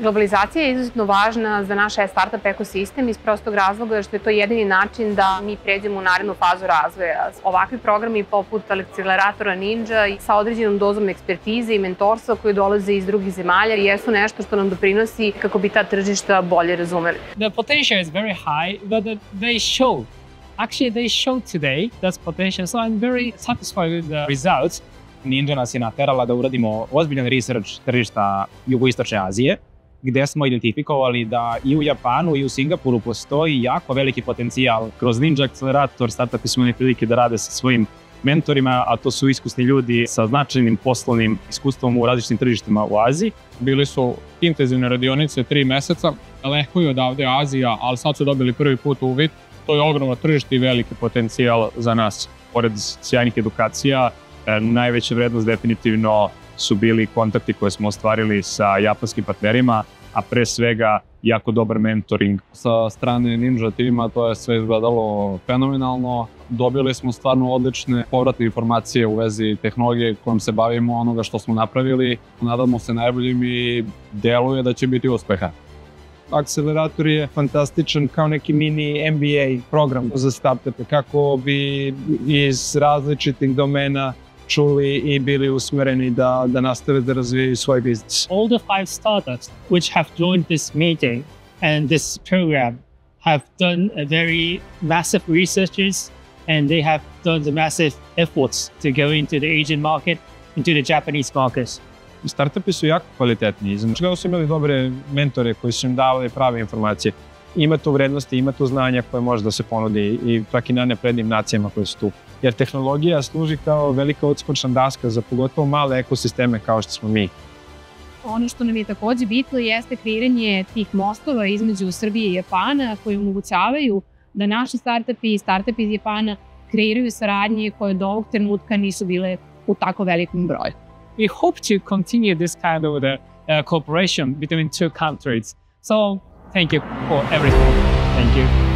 Globalizacija je izuzetno važna za naš startup ekosistem iz prostog razloga što je to jedini način da mi pređemo u narednu fazu razvoja. Ovakvi programi poput akceleratora Ninja sa određenom dozom ekspertize i mentorstva koji dolaze iz drugih zemalja jesu nešto što nam doprinosi kako bi ta tržišta bolje razumeli. The potential is very high, but they showed today that potential, so I'm very satisfied with the results. Ninja nas je naterala da uradimo ozbiljan research tržišta jugoistočne Azije, gde smo identifikovali da i u Japanu i u Singapuru postoji jako veliki potencijal. Kroz Ninja akcelerator startupi smo imali prilike da rade sa svojim mentorima, a to su iskusni ljudi sa značajnim poslovnim iskustvom u različitim tržištima u Aziji. Bili su intenzivne radionice 3 meseca, daleko je odavde Azija, ali sad su dobili prvi put uvid. To je ogromno tržište i veliki potencijal za nas. Pored sjajnih edukacija, najveća vrednost definitivno su bili kontakti koje smo ostvarili sa japanskim partnerima, a pre svega jako dobar mentoring. Sa strane Ninja tima to je sve izgledalo fenomenalno. Dobili smo stvarno odlične povratne informacije u vezi tehnologije kojom se bavimo, onoga što smo napravili. Nadamo se najboljim i deluje da će biti uspeha. Akcelerator je fantastičan kao neki mini MBA program za startupe kako bi iz različitih domena čuli i bili usmereni da nastave da razvijaju svoj biznis. All the 5 startups which have joined this meeting and this program have done a very massive researches and they have done the massive efforts to go into the Asian market, into the Japanese markets. Startupi su jako kvalitetni. Znači da su imali dobre mentore koji su im davali prave informacije. Ima tu vrednosti, ima tu znanja koje može da se ponudi i čak i na neprednim nacijama koje su tu. Jer tehnologija služi kao velika odskočna daska za pogotovo male ekosisteme kao što smo mi. Ono što nam je takođe bitno jeste kreiranje tih mostova između Srbije i Japana koji omogućavaju da naši startupi i startupi iz Japana kreiraju saradnje koje do ovog trenutka nisu bile u tako velikom broju. We hope to continue this kind of cooperation between two countries. So thank you for everything. Thank you.